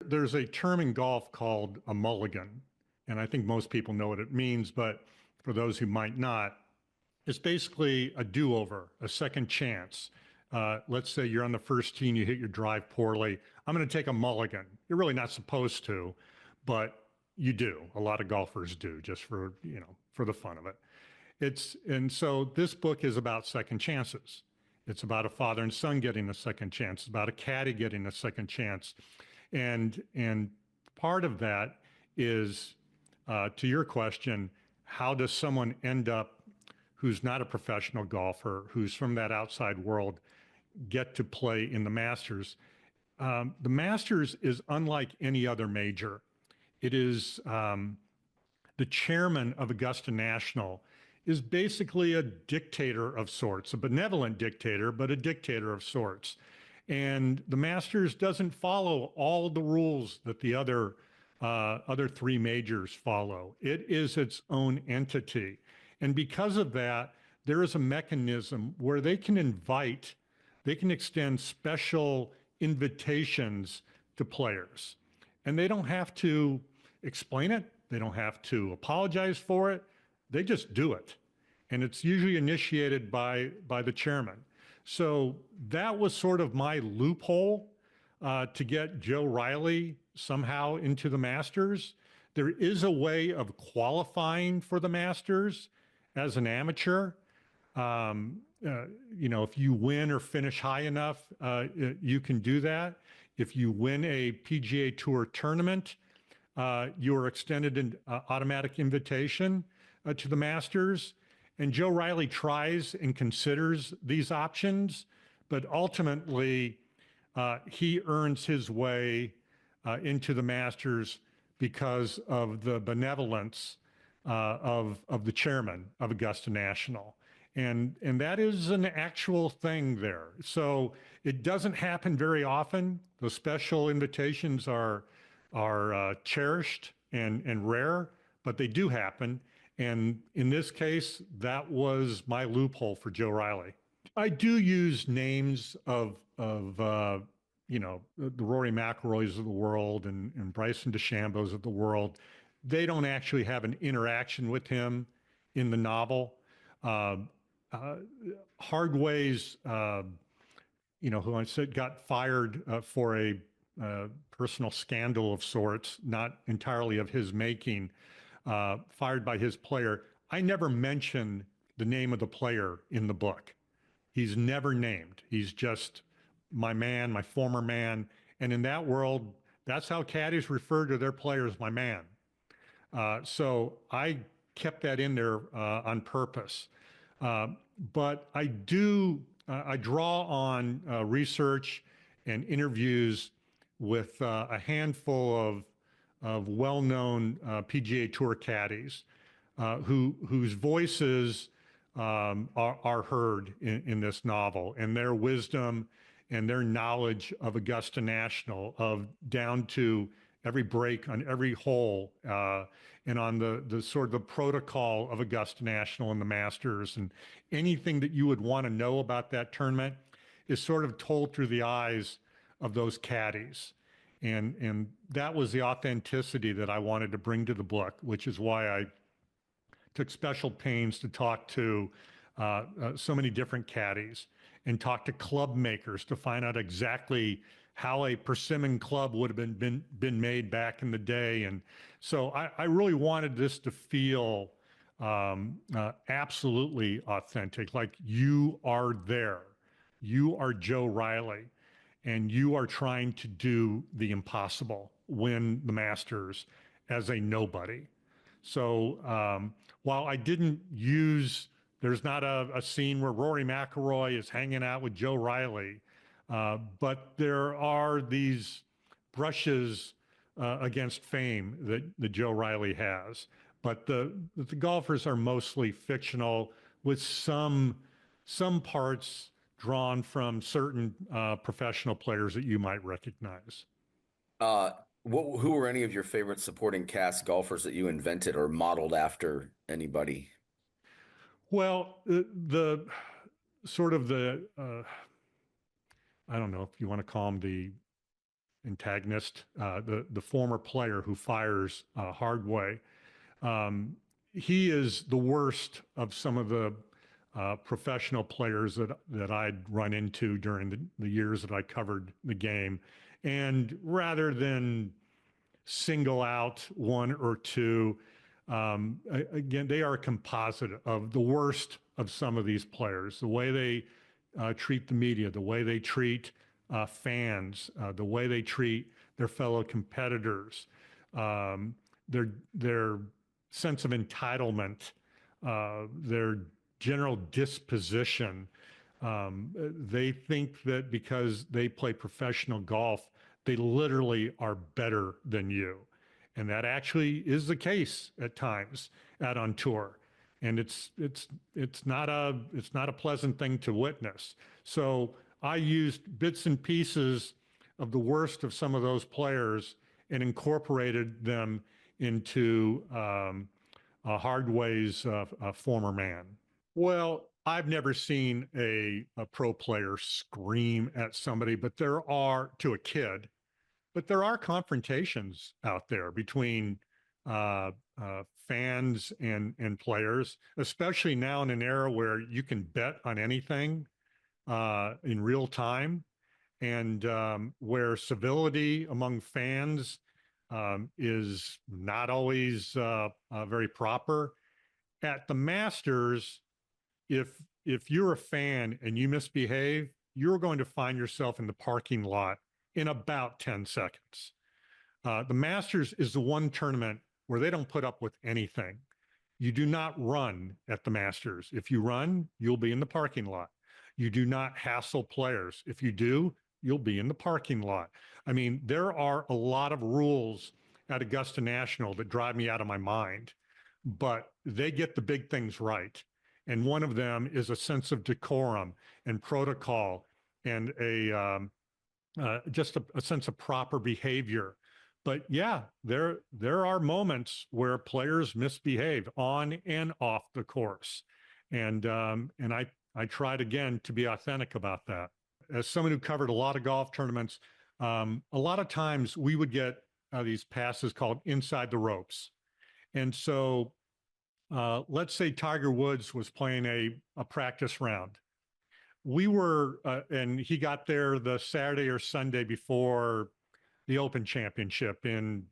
There's a term in golf called a mulligan, and I think most people know what it means, but for those who might not, it's basically a do-over, a second chance. Let's say you're on the first tee and you hit your drive poorly. I'm going to take a mulligan. You're really not supposed to, but you do. A lot of golfers do, just for, for the fun of it. And so this book is about second chances. It's about a father and son getting a second chance. It's about a caddy getting a second chance. And part of that is, to your question, how does someone end up who's not a professional golfer, who's from that outside world, get to play in the Masters? The Masters is unlike any other major. It is the chairman of Augusta National is basically a dictator of sorts, a benevolent dictator, but a dictator of sorts. And the Masters doesn't follow all the rules that the other three majors follow. It is its own entity. And because of that, there is a mechanism where they can extend special invitations to players. And they don't have to explain it. They don't have to apologize for it. They just do it. And it's usually initiated by the chairman. So that was sort of my loophole to get Joe Riley somehow into the Masters. There is a way of qualifying for the Masters as an amateur. If you win or finish high enough, you can do that. If you win a PGA Tour tournament, you are extended an automatic invitation to the Masters. And Joe Riley tries and considers these options, but ultimately he earns his way into the Masters because of the benevolence of the chairman of Augusta National. And that is an actual thing there. So it doesn't happen very often. Those special invitations are cherished and rare, but they do happen. And in this case, that was my loophole for Joe Riley. I do use names of the Rory McIlroys of the world and Bryson DeChambeau's of the world. They don't actually have an interaction with him in the novel. Hardways, who I said got fired for a personal scandal of sorts, not entirely of his making, fired by his player. I never mention the name of the player in the book. He's never named. He's just my man, my former man. And in that world, that's how caddies refer to their players, my man. So I kept that in there on purpose. But I draw on research and interviews with a handful of well-known PGA Tour caddies whose voices are heard in this novel, and their wisdom and their knowledge of Augusta National, of down to every break on every hole, and on the sort of the protocol of Augusta National and the Masters, and anything that you would want to know about that tournament is sort of told through the eyes of those caddies. And that was the authenticity that I wanted to bring to the book, which is why I took special pains to talk to so many different caddies and talk to club makers to find out exactly how a persimmon club would have been made back in the day. And so I really wanted this to feel absolutely authentic, like you are there. You are Joe Riley, and you are trying to do the impossible, win the Masters as a nobody. So while I didn't use, there's not a scene where Rory McIlroy is hanging out with Joe Riley, but there are these brushes against fame that Joe Riley has. But the golfers are mostly fictional, with some parts drawn from certain professional players that you might recognize. Who were any of your favorite supporting cast golfers that you invented or modeled after anybody? Well, the sort of the I don't know if you want to call them antagonist, the former player who fires Hardway. He is the worst of some of the professional players that I'd run into during the years that I covered the game. And rather than single out one or two, again, they are a composite of the worst of some of these players. The way they treat the media, the way they treat fans, the way they treat their fellow competitors, um, their sense of entitlement, their general disposition. They think that because they play professional golf, they literally are better than you. And that actually is the case at times out on tour. And it's not a pleasant thing to witness. So I used bits and pieces of the worst of some of those players and incorporated them into Hardway's former man. Well, I've never seen a pro player scream at somebody, but there are, to a kid, but there are confrontations out there between fans and players, especially now in an era where you can bet on anything in real time, and where civility among fans is not always very proper. At the Masters, if you're a fan and you misbehave, you're going to find yourself in the parking lot in about 10 seconds. The Masters is the one tournament where they don't put up with anything. You do not run at the Masters. If you run, you'll be in the parking lot. You do not hassle players. If you do, you'll be in the parking lot. I mean, there are a lot of rules at Augusta National that drive me out of my mind, but they get the big things right. And one of them is a sense of decorum and protocol and just a sense of proper behavior. But yeah, there are moments where players misbehave on and off the course, and I tried again to be authentic about that. As someone who covered a lot of golf tournaments, a lot of times we would get these passes called inside the ropes, and so let's say Tiger Woods was playing a practice round. We were, and he got there the Saturday or Sunday before the Open Championship in,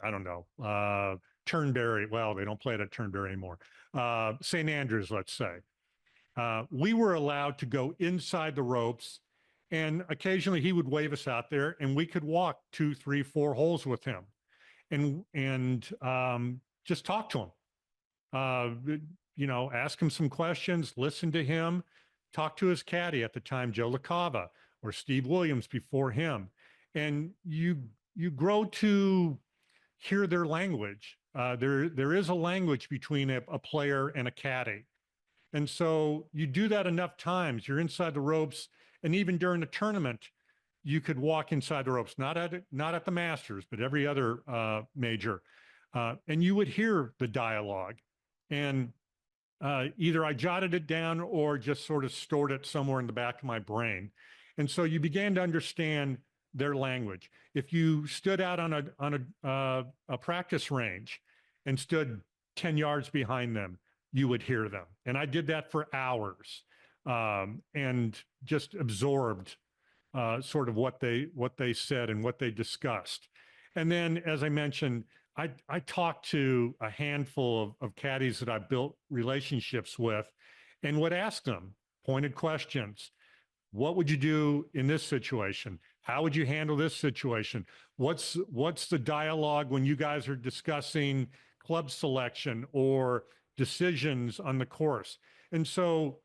I don't know, Turnberry. Well, they don't play it at Turnberry anymore. St. Andrews, let's say. We were allowed to go inside the ropes, and occasionally he would wave us out there, and we could walk 2, 3, 4 holes with him, and just talk to him. Ask him some questions, listen to him, talk to his caddy at the time, Joe LaCava, or Steve Williams before him, and you grow to hear their language. There is a language between a player and a caddy. And so you do that enough times, you're inside the ropes, and even during the tournament, you could walk inside the ropes, not at the Masters, but every other major. And you would hear the dialogue. And either I jotted it down or just sort of stored it somewhere in the back of my brain. And so you began to understand their language. If you stood out on a practice range and stood 10 yards behind them, you would hear them. And I did that for hours, and just absorbed sort of what they said and what they discussed. And then, as I mentioned, I talked to a handful of caddies that I built relationships with, and would ask them pointed questions. What would you do in this situation? How would you handle this situation? What's the dialogue when you guys are discussing club selection or decisions on the course? And so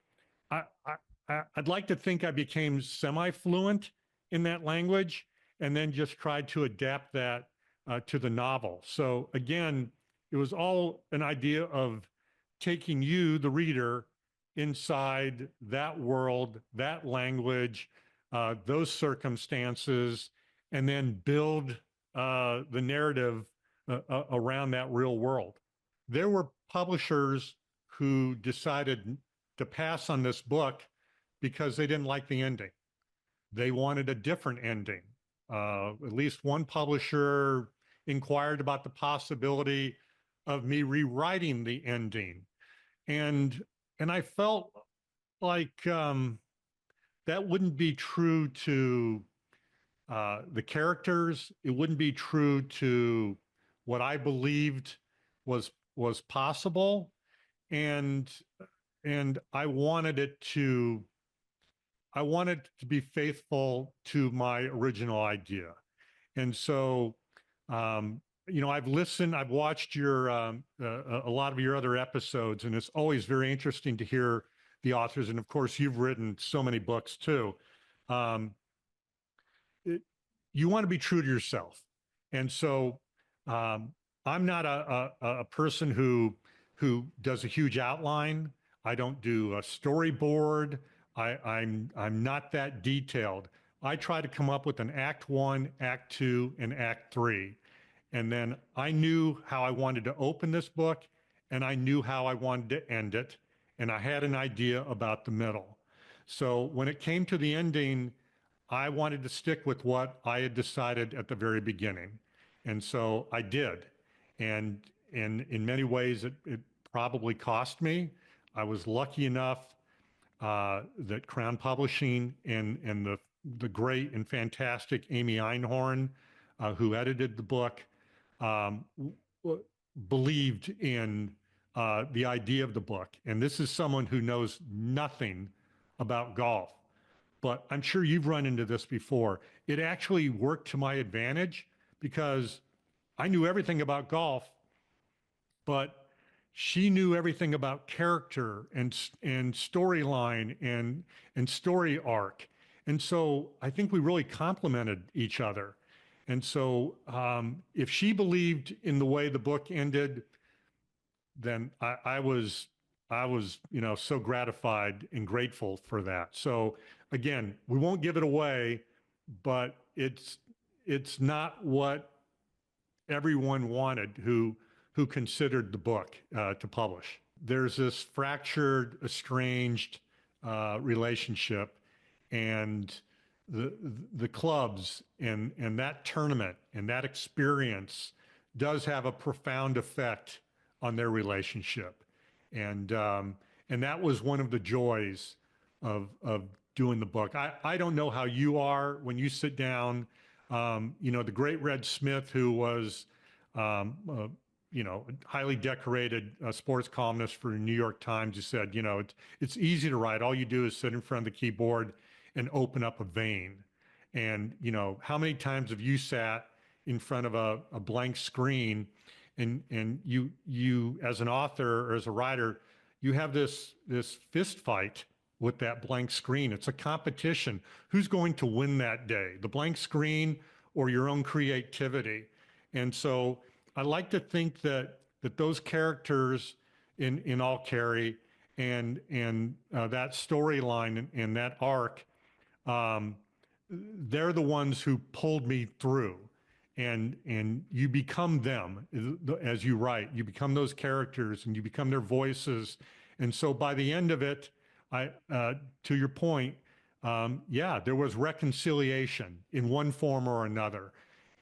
I'd like to think I became semi-fluent in that language, and then just tried to adapt that to the novel. So again, it was all an idea of taking you, the reader, inside that world, that language, those circumstances, and then build the narrative around that real world. There were publishers who decided to pass on this book because they didn't like the ending. They wanted a different ending. At least one publisher inquired about the possibility of me rewriting the ending, and I felt like that wouldn't be true to the characters. It wouldn't be true to what I believed was possible, and I wanted to be faithful to my original idea. And so, I've watched a lot of your other episodes, and it's always very interesting to hear the authors. And of course, you've written so many books too. Um, it, you want to be true to yourself. And so, um, I'm not a person who does a huge outline. I don't do a storyboard. I'm not that detailed. I try to come up with an act one, act two, and act three. And then I knew how I wanted to open this book, and I knew how I wanted to end it. And I had an idea about the middle. So when it came to the ending, I wanted to stick with what I had decided at the very beginning. And so I did. And in many ways, it probably cost me. I was lucky enough that Crown Publishing and the great and fantastic Amy Einhorn, who edited the book, um, believed in the idea of the book. And this is someone who knows nothing about golf, but I'm sure you've run into this before. It actually worked to my advantage because I knew everything about golf, but she knew everything about character and storyline and story arc. And so I think we really complemented each other. And so if she believed in the way the book ended, then I was, so gratified and grateful for that. So again, we won't give it away, but it's not what everyone wanted who considered the book to publish. There's this fractured, estranged relationship, and the the clubs and that tournament and that experience does have a profound effect on their relationship, and that was one of the joys of doing the book. I don't know how you are when you sit down. The great Red Smith, who was a highly decorated sports columnist for the New York Times, who said, it's easy to write. All you do is sit in front of the keyboard and open up a vein. And, how many times have you sat in front of a blank screen and you as an author or as a writer, you have this fist fight with that blank screen. It's a competition. Who's going to win that day? The blank screen or your own creativity? And so I like to think that those characters in All Carry and that storyline and that arc, um, they're the ones who pulled me through. And you become them as you write. You become those characters and you become their voices. And so by the end of it, to your point, yeah, there was reconciliation in one form or another,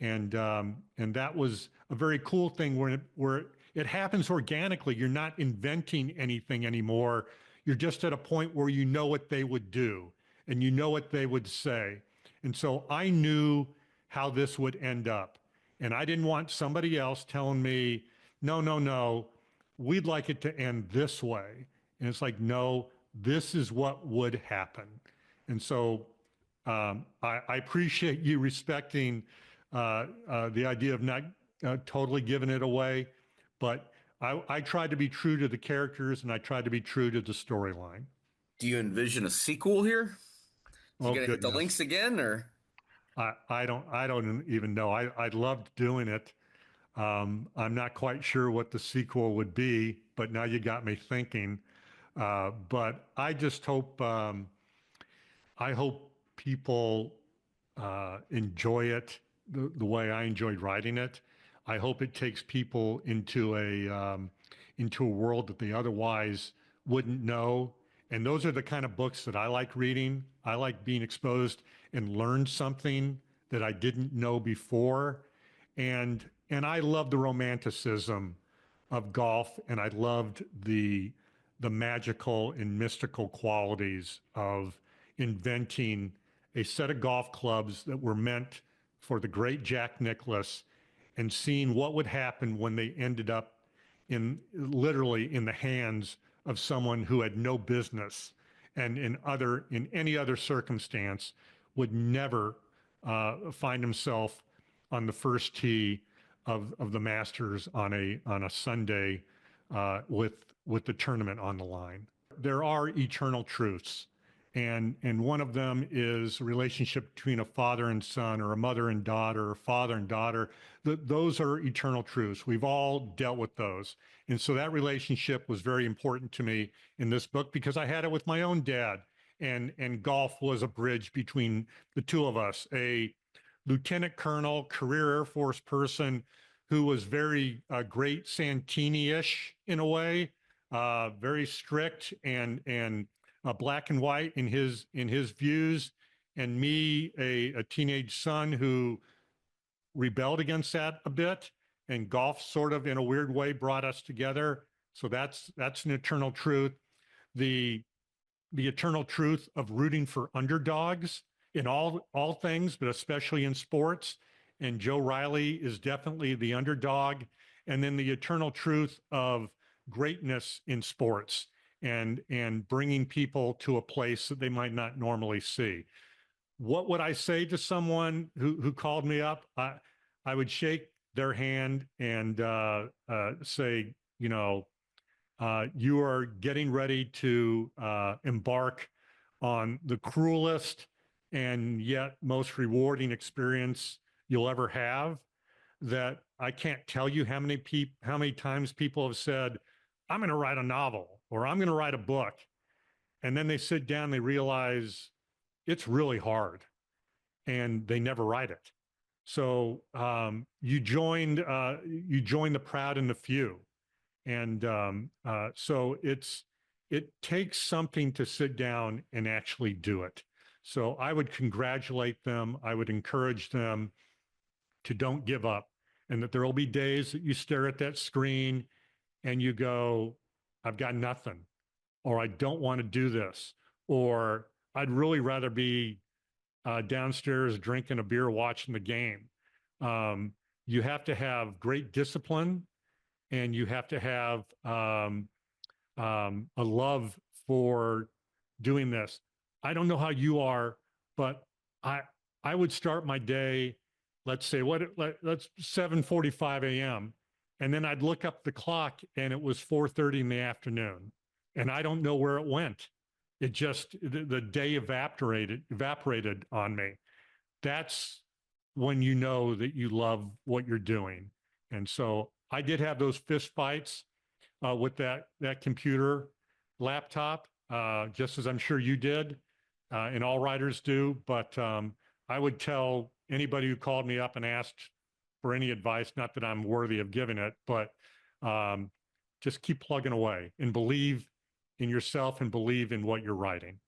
and that was a very cool thing where it happens organically. You're not inventing anything anymore. You're just at a point where you know what they would do and you know what they would say. And so I knew how this would end up, and I didn't want somebody else telling me, no, no, no, we'd like it to end this way. And it's like, no, this is what would happen. And so I appreciate you respecting the idea of not totally giving it away, but I tried to be true to the characters and I tried to be true to the storyline. Do you envision a sequel here? You Oh gonna hit the goodness, links again, or I don't even know. I loved doing it. I'm not quite sure what the sequel would be, but now you got me thinking. But I just hope I hope people enjoy it the way I enjoyed writing it. I hope it takes people into a world that they otherwise wouldn't know. And those are the kind of books that I like reading. I like being exposed and learn something that I didn't know before. And I love the romanticism of golf, and I loved the magical and mystical qualities of inventing a set of golf clubs that were meant for the great Jack Nicklaus, and seeing what would happen when they ended up in literally in the hands of someone who had no business, and in any other circumstance would never find himself on the first tee of the Masters on a Sunday with the tournament on the line. There are eternal truths, and one of them is a relationship between a father and son, or a mother and daughter, or father and daughter. Those are eternal truths. We've all dealt with those. And so that relationship was very important to me in this book, because I had it with my own dad, and golf was a bridge between the two of us. A lieutenant colonel, career Air Force person who was very great Santini-ish in a way, very strict and black and white in his views, and me, a teenage son who rebelled against that a bit, and golf sort of in a weird way brought us together. So that's an eternal truth. The eternal truth of rooting for underdogs in all things, but especially in sports. And Joe Riley is definitely the underdog. And then the eternal truth of greatness in sports, and bringing people to a place that they might not normally see. What would I say to someone who called me up? I would shake their hand and say, you are getting ready to embark on the cruelest and yet most rewarding experience you'll ever have. That I can't tell you how many times people have said, I'm going to write a novel, or I'm going to write a book. And then they sit down, they realize it's really hard, and they never write it. So you join the proud and the few. And so it takes something to sit down and actually do it. So I would congratulate them. I would encourage them to don't give up, and that there will be days that you stare at that screen and you go, I've got nothing, or I don't want to do this, or I'd really rather be downstairs drinking a beer, watching the game. You have to have great discipline, and you have to have a love for doing this. I don't know how you are, but I would start my day, let's say let's 7:45 a.m. And then I'd look up the clock and it was 4:30 in the afternoon, and I don't know where it went. It just, the day evaporated on me. That's when you know that you love what you're doing. And so I did have those fist fights with that computer laptop, just as I'm sure you did, and all writers do. But I would tell anybody who called me up and asked for any advice, not that I'm worthy of giving it, but just keep plugging away and believe in yourself and believe in what you're writing.